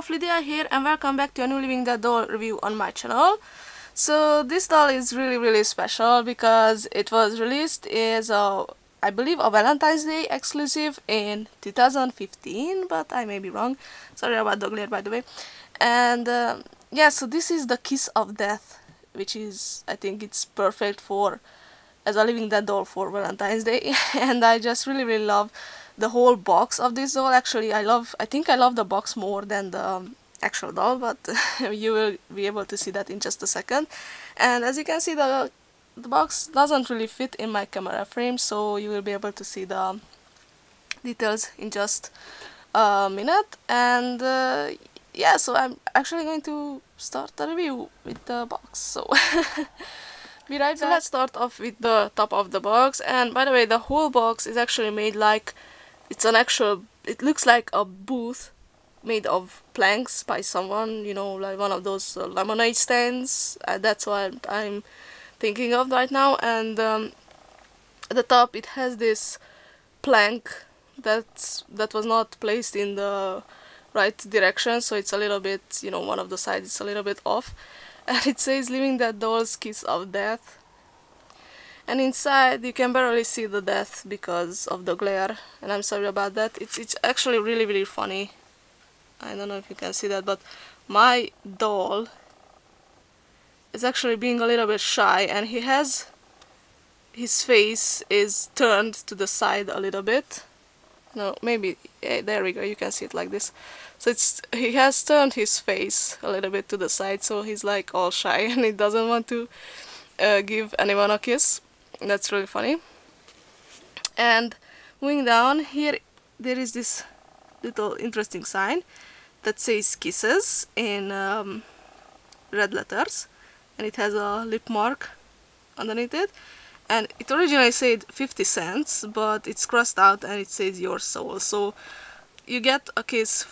WerewolfLydia here, and welcome back to a new Living Dead doll review on my channel. So this doll is really special because it was released as I believe a Valentine's Day exclusive in 2015, but I may be wrong. Sorry about the glare, by the way. And yeah, so this is the Kiss of Death, which is, I think it's perfect for as a Living Dead doll for Valentine's Day. And I just really love the whole box of this doll. Actually, I think I love the box more than the actual doll, but you will be able to see that in just a second. And as you can see, the box doesn't really fit in my camera frame, so you will be able to see the details in just a minute. And yeah, so I'm actually going to start the review with the box, so be right back. So let's start off with the top of the box. And by the way, the whole box is actually made like it looks like a booth made of planks by someone, you know, like one of those lemonade stands. That's what I'm thinking of right now. And at the top it has this plank that was not placed in the right direction, so it's a little bit, you know, one of the sides is a little bit off, and it says Living Dead Doll's Kiss of Death. And inside you can barely see the death because of the glare, and I'm sorry about that. It's actually really funny. I don't know if you can see that, but my doll is actually being a little bit shy, and his face is turned to the side a little bit. No, maybe, yeah, there we go, you can see it like this. So he has turned his face a little bit to the side, so he's like all shy and he doesn't want to give anyone a kiss. That's really funny. And moving down here, there is this little interesting sign that says Kisses in red letters, and it has a lip mark underneath it. And it originally said 50 cents, but it's crossed out and it says your soul. So you get a kiss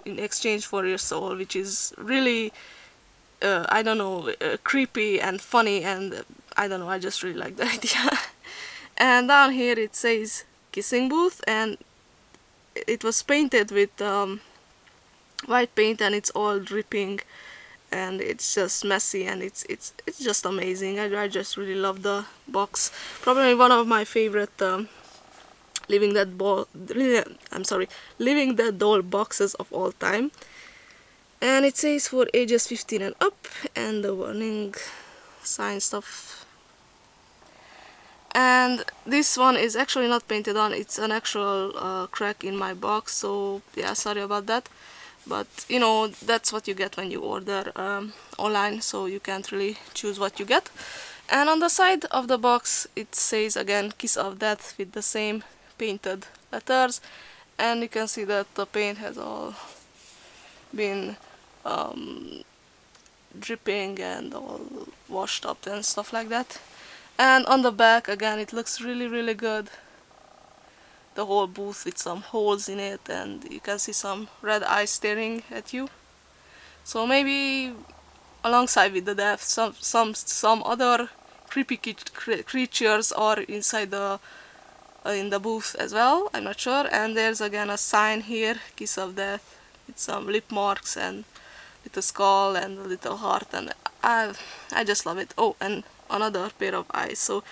in exchange for your soul, which is really I don't know, creepy and funny, and I don't know, I just really like the idea. And down here it says Kissing Booth, and it was painted with white paint, and it's all dripping and it's just messy, and it's just amazing. I just really love the box. Probably one of my favorite Living Dead doll boxes of all time. And it says for ages 15 and up, and the warning sign stuff. And this one is actually not painted on, it's an actual crack in my box, so yeah, sorry about that. But you know, that's what you get when you order online, so you can't really choose what you get. And on the side of the box it says again Kiss of Death with the same painted letters, and you can see that the paint has all been dripping and all washed up and stuff like that. And on the back again it looks really good. The whole booth with some holes in it, and you can see some red eyes staring at you. So maybe alongside with the death, some other creepy creatures are inside the in the booth as well. I'm not sure. And there's again a sign here, Kiss of Death, with some lip marks and little skull and a little heart, and I just love it. Oh, and another pair of eyes. So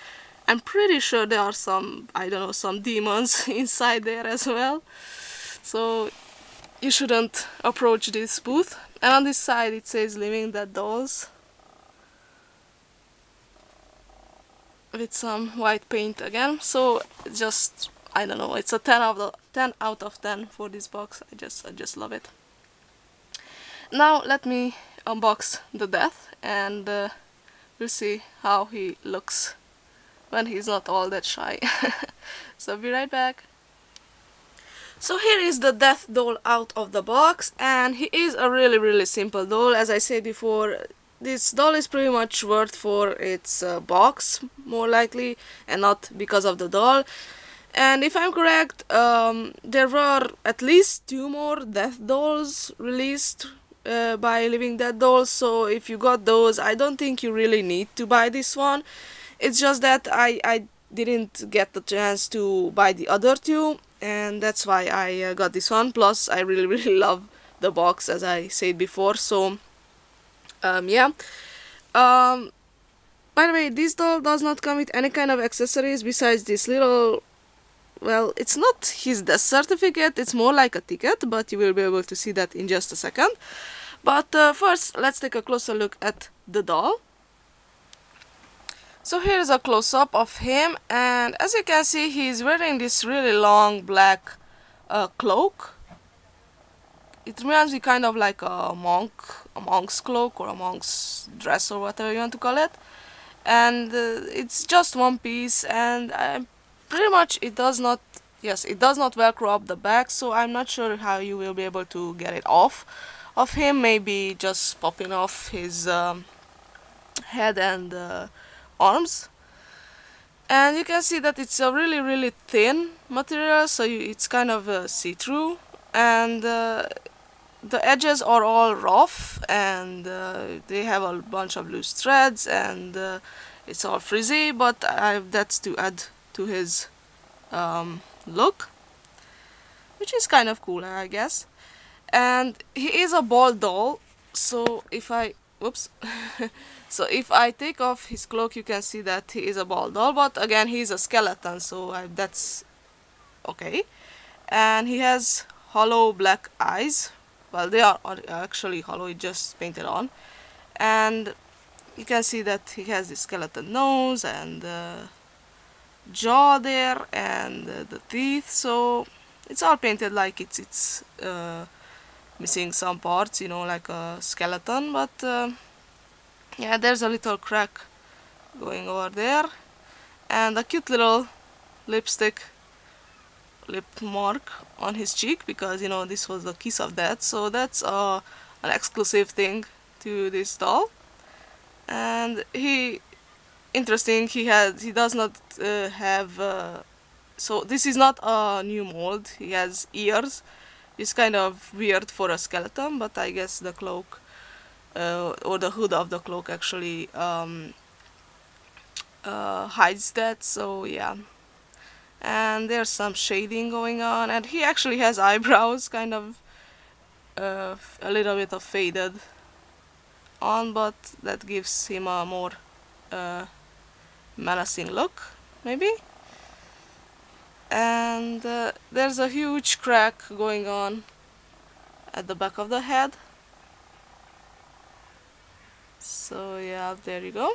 I'm pretty sure there are some, I don't know, some demons inside there as well. So you shouldn't approach this booth. And on this side it says Living Dead Dolls with some white paint again. So just, I don't know, it's a 10 out of 10 for this box. I just love it. Now let me unbox the death, and we'll see how he looks when he's not all that shy. So be right back. So here is the death doll out of the box, and he is a really simple doll. As I said before, this doll is pretty much worth for its box, more likely, and not because of the doll. And if I'm correct, there were at least 2 more death dolls released by Living Dead Dolls, so if you got those, I don't think you really need to buy this one. It's just that I didn't get the chance to buy the other 2, and that's why I got this one. Plus I really love the box, as I said before. So yeah. By the way, this doll does not come with any kind of accessories besides this little, well, it's not his death certificate, it's more like a ticket, but you will be able to see that in just a second. But first, let's take a closer look at the doll. So here's a close-up of him, and as you can see, he's wearing this really long black cloak. It reminds me kind of like a monk's cloak or a monk's dress or whatever you want to call it. And it's just one piece, and pretty much it does not velcro up the back, so I'm not sure how you will be able to get it off of him. Maybe just popping off his head and arms. And you can see that it's a really thin material, so it's kind of see-through, and the edges are all rough, and they have a bunch of loose threads, and it's all frizzy, but that's to add to his look, which is kind of cool, I guess. And he is a bald doll, so if I so if I take off his cloak, you can see that he is a bald doll, but again, he's a skeleton, so that's okay. And he has hollow black eyes. Well, they are actually hollow, it just painted on. And you can see that he has the skeleton nose and jaw there, and the teeth, so it's all painted like it's missing some parts, you know, like a skeleton, but yeah, there's a little crack going over there, and a cute little lip mark on his cheek, because you know this was the kiss of death, so that's an exclusive thing to this doll. And interesting, he does not have so this is not a new mold. He has ears. It's kind of weird for a skeleton, but I guess the cloak or the hood of the cloak actually hides that, so yeah. And there's some shading going on, and he actually has eyebrows, kind of a little bit of faded on, but that gives him a more menacing look, maybe. And there's a huge crack going on at the back of the head, so yeah, there you go.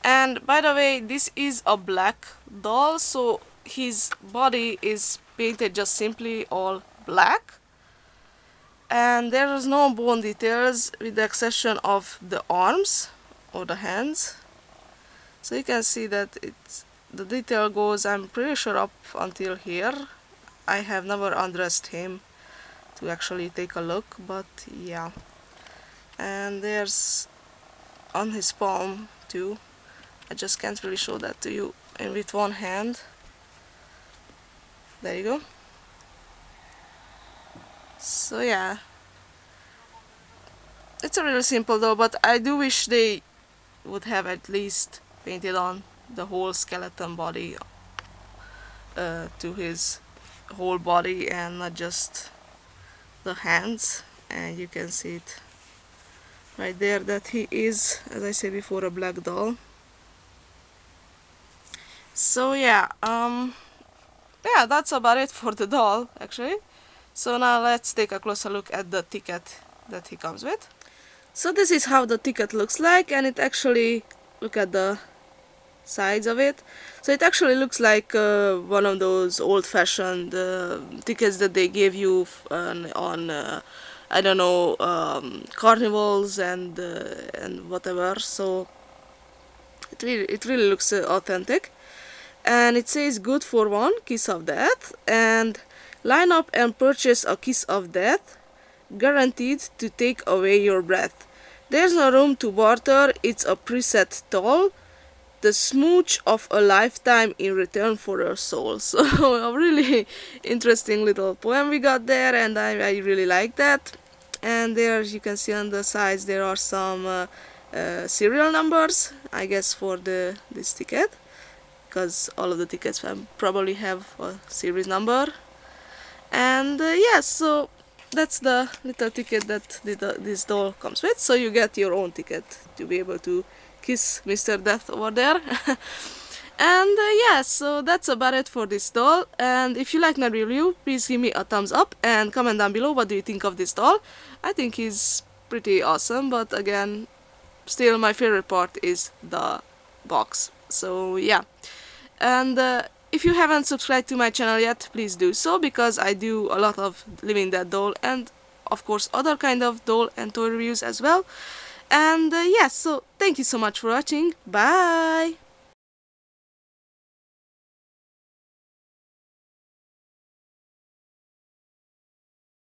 And by the way, this is a black doll, so his body is painted just simply all black, and there is no bone details with the exception of the arms or the hands. So you can see that the detail goes, I'm pretty sure, up until here. I have never undressed him to actually take a look, but yeah. And there's on his palm too. I just can't really show that to you and with one hand. There you go. So yeah, it's a really simple doll, but I do wish they would have at least painted on the whole skeleton body to his whole body, and not just the hands. And you can see it right there that he is, as I said before, a black doll. So yeah, yeah, that's about it for the doll, actually. So now let's take a closer look at the ticket that he comes with. So this is how the ticket looks like, and it actually, look at the sides of it. So it actually looks like one of those old-fashioned tickets that they give you on I don't know, carnivals and whatever. So it really looks authentic. And it says good for one, kiss of death, and line up and purchase a kiss of death, guaranteed to take away your breath. There's no room to barter, it's a preset toll, the smooch of a lifetime in return for your soul. So a really interesting little poem we got there, and I really like that. And there you can see on the sides there are some serial numbers, I guess, for this ticket, because all of the tickets probably have a series number. And yes, so that's the little ticket that this doll comes with, so you get your own ticket to be able to kiss Mr. Death over there. And yeah, so that's about it for this doll. And if you like my review, please give me a thumbs up and comment down below what do you think of this doll. I think he's pretty awesome, but again, still my favorite part is the box. So yeah, and if you haven't subscribed to my channel yet, please do so, because I do a lot of Living Dead doll and of course other kind of doll and toy reviews as well. And yes, so thank you so much for watching. Bye!